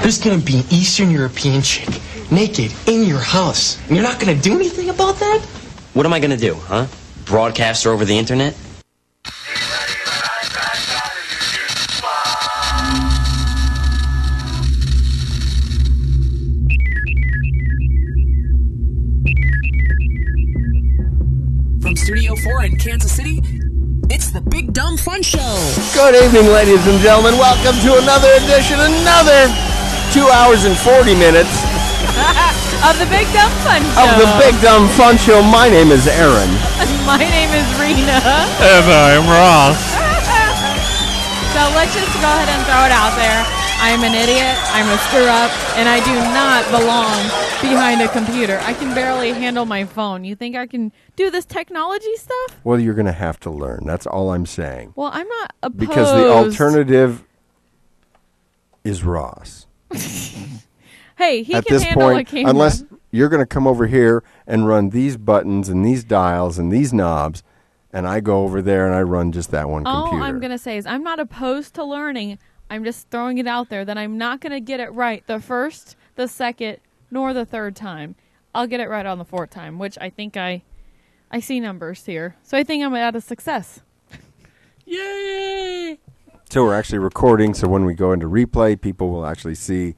There's gonna be an Eastern European chick, naked, in your house. And you're not gonna do anything about that? What am I gonna do, huh? Broadcast her over the internet? From Studio 4 in Kansas City, it's the Big Dumb Fun Show. Good evening, ladies and gentlemen. Welcome to another edition, another 2 hours and 40 minutes of the Big Dumb Fun Show. Of the Big Dumb Fun Show. My name is Aaron. My name is Rina. And I'm Ross. So let's just go ahead and throw it out there. I'm an idiot, I'm a screw-up, and I do not belong behind a computer. I can barely handle my phone. You think I can do this technology stuff? Well, you're going to have to learn. That's all I'm saying. Well, I'm not opposed. Because the alternative is Ross. Hey, he At can this handle point, a camera. unless you're going to come over here and run these buttons and these dials and these knobs, and I go over there and I run just that one computer. All I'm going to say is I'm not opposed to learning. I'm just throwing it out there that I'm not going to get it right the first, the second, nor the third time. I'll get it right on the fourth time, which I think I see numbers here. So I think I'm at a success. Yay! So we're actually recording, so when we go into replay, people will actually see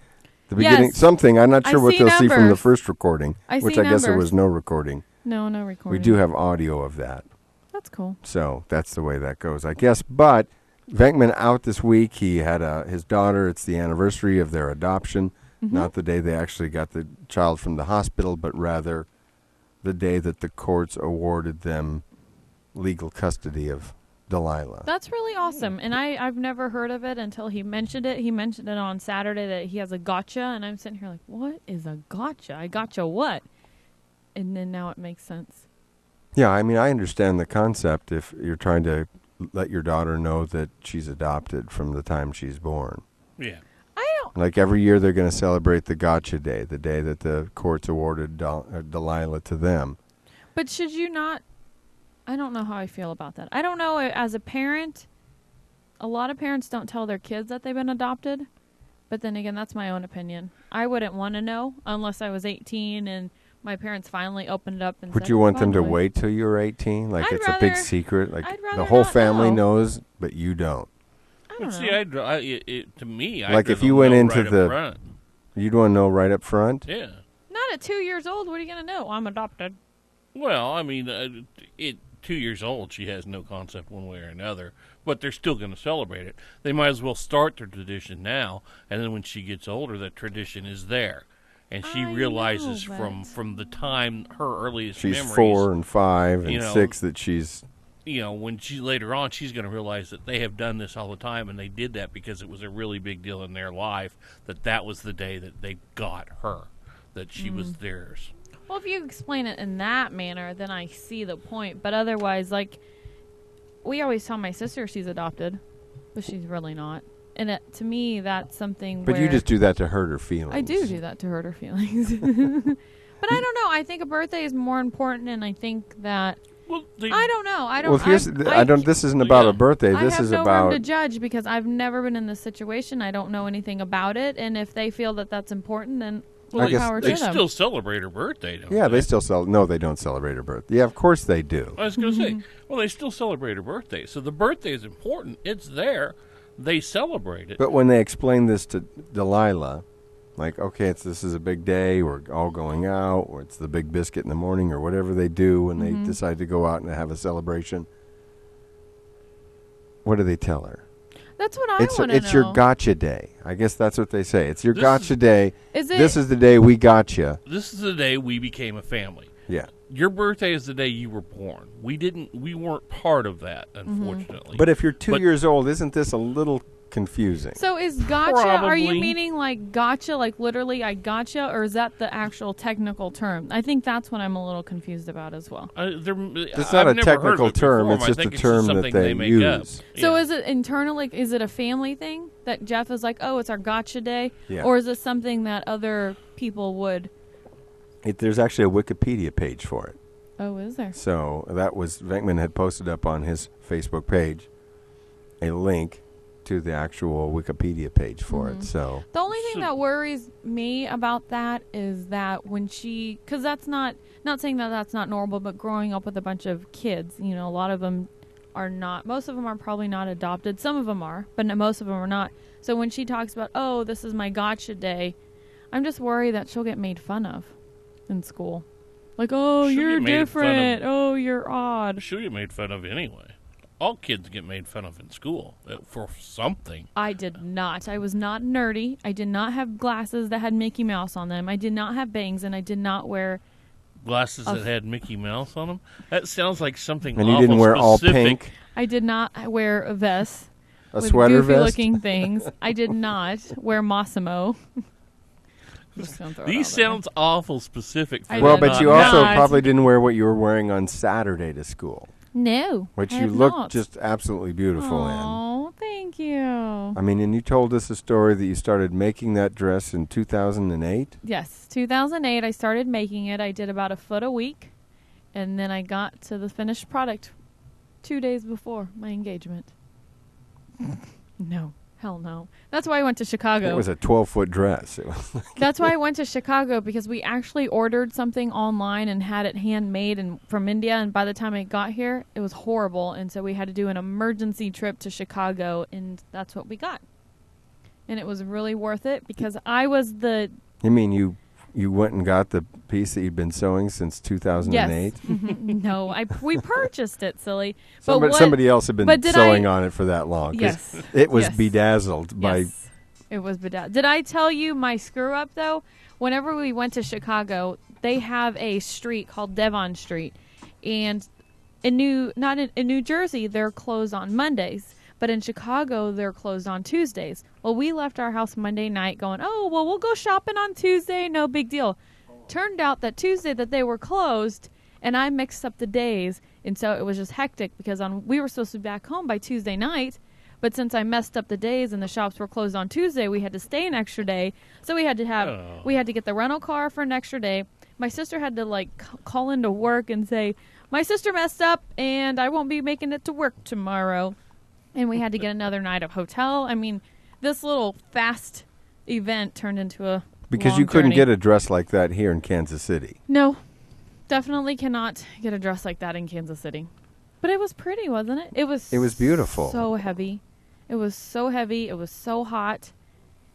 the beginning. Something. I'm not sure what they'll see from the first recording, which I guess there was no recording. No recording. We do have audio of that. That's cool. So that's the way that goes, I guess. But Venkman out this week. He had his daughter. It's the anniversary of their adoption. Mm-hmm. Not the day they actually got the child from the hospital, but rather the day that the courts awarded them legal custody of Delilah. That's really awesome. And I've never heard of it until he mentioned it. He mentioned it on Saturday that he has a gotcha. And I'm sitting here like, what is a gotcha? I gotcha what? And then now it makes sense. Yeah, I mean, I understand the concept if you're trying to let your daughter know that she's adopted from the time she's born. Yeah. I don't. Like every year they're going to celebrate the gotcha day, the day that the courts awarded Delilah to them. But should you not? I don't know how I feel about that. I don't know. As a parent, a lot of parents don't tell their kids that they've been adopted. But then again, that's my own opinion. I wouldn't want to know unless I was 18 and my parents finally opened it up and Would said, you want them to "Finally." wait till you're 18? Like I'd it's a big secret? Like I'd the rather whole not family know. knows, but you don't. I don't See, know. to me, Like I'd if you rather went know into right up the- front. You'd want to know right up front? Yeah. Not at 2 years old. What are you going to know? I'm adopted. Well, I mean, 2 years old, she has no concept one way or another, but they're still going to celebrate it. They might as well start their tradition now, and then when she gets older, that tradition is there. And she realizes from the time her earliest She's memories, 4 and 5 and you know, 6 that she's... You know, when she later on, she's going to realize that they have done this all the time, and they did that because it was a really big deal in their life, that was the day that they got her, that she was theirs. Well, if you explain it in that manner, then I see the point. But otherwise, like, we always tell my sister she's adopted, but she's really not. And to me, that's something But where you just do that to hurt her feelings. I do that to hurt her feelings. But I don't know. I think a birthday is more important, and I think that... Well, I don't know. I don't. Well, this isn't about a birthday. This is I have no about... room to judge because I've never been in this situation. I don't know anything about it, and if they feel that that's important, then well, I guess power they to them. still celebrate her birthday, don't Yeah, they? they still celebrate. No, they don't celebrate her birthday. Yeah, of course they do. I was going to say, well, they still celebrate her birthday. So the birthday is important. It's there. They celebrate it. But when they explain this to Delilah, like, okay, this is a big day, we're all going out, or it's the big biscuit in the morning, or whatever they do when they decide to go out and have a celebration, what do they tell her? That's what I want to know. It's your gotcha day. I guess that's what they say. It's your gotcha day. Is it? This is the day we gotcha. This is the day we became a family. Yeah. Your birthday is the day you were born. We weren't part of that, unfortunately. But if you're 2 years old, isn't this a little confusing? So is gotcha, are you Probably. meaning like gotcha, like literally I gotcha, or is that the actual technical term? I think that's what I'm a little confused about as well. It's not a technical term. It's just a term that they use. So is it internally, is it a family thing that Jeff is like, oh, it's our gotcha day? Yeah. Or is it something that other people would? There's actually a Wikipedia page for it. Oh, is there? So that was, Venkman had posted up on his Facebook page a link to the actual Wikipedia page for it. So The only thing that worries me about that is that when because that's not saying that that's not normal, but growing up with a bunch of kids, you know, a lot of them are not, most of them are probably not adopted. Some of them are, but most of them are not. So when she talks about, oh, this is my gotcha day, I'm just worried that she'll get made fun of in school. Like, oh, She'll you're get made different. fun of. Oh, you're odd. She'll get made fun of anyway. All kids get made fun of in school for something. I did not. I was not nerdy. I did not have glasses that had Mickey Mouse on them. I did not have bangs, and I did not wear Glasses that had Mickey Mouse on them? That sounds like something and you awful didn't wear all specific. pink, I did not wear a vest a with sweater goofy vest. looking things. I did not wear Massimo. Just gonna throw it These out there. sounds awful specific. For I Well, did but not. you also Not. probably didn't wear what you were wearing on Saturday to school, No, which I you have looked not. just absolutely beautiful in. Oh, thank you. I mean, and you told us a story that you started making that dress in 2008. Yes, 2008. I started making it. I did about a foot a week, and then I got to the finished product 2 days before my engagement. No, hell no. That's why I went to Chicago. It was a 12-foot dress. It was That's why I went to Chicago, because we actually ordered something online and had it handmade and from India, and by the time it got here, it was horrible, and so we had to do an emergency trip to Chicago, and that's what we got. And it was really worth it, because I was the... You mean you went and got the piece that you'd been sewing since 2008? Yes. No, we purchased it, silly. But Somebody else had been but did sewing I- on it for that long. 'Cause Yes. It was Yes. bedazzled by... Yes. It was bedazzled. Did I tell you my screw up though? Whenever we went to Chicago, they have a street called Devon Street, and in New Jersey they're closed on Mondays, but in Chicago they're closed on Tuesdays. Well, we left our house Monday night going, oh well, we'll go shopping on Tuesday, no big deal. Turned out that Tuesday that they were closed, and I mixed up the days, and so it was just hectic because we were supposed to be back home by Tuesday night. But since I messed up the days and the shops were closed on Tuesday, we had to stay an extra day. So we had to get the rental car for an extra day. My sister had to call into work and say, my sister messed up and I won't be making it to work tomorrow. And we had to get another night of hotel. I mean, this little fast event turned into a Because long you couldn't journey. get a dress like that here in Kansas City. No, definitely cannot get a dress like that in Kansas City. But it was pretty, wasn't it? It was beautiful. So heavy. It was so heavy. It was so hot.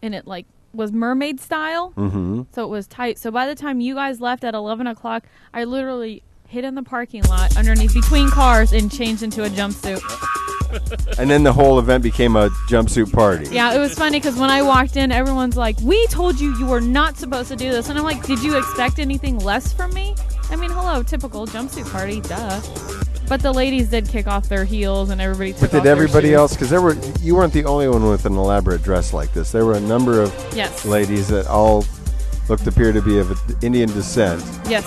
And it was mermaid style. Mm-hmm. So it was tight. So by the time you guys left at 11 o'clock, I literally hid in the parking lot between cars and changed into a jumpsuit. And then the whole event became a jumpsuit party. Yeah, it was funny because when I walked in, everyone's like, we told you were not supposed to do this. And I'm like, did you expect anything less from me? I mean, hello, typical jumpsuit party, duh. But the ladies did kick off their heels and everybody took But did off their everybody shoes. else? Because you weren't the only one with an elaborate dress like this. There were a number of Yes. ladies that all appear to be of Indian descent. Yes.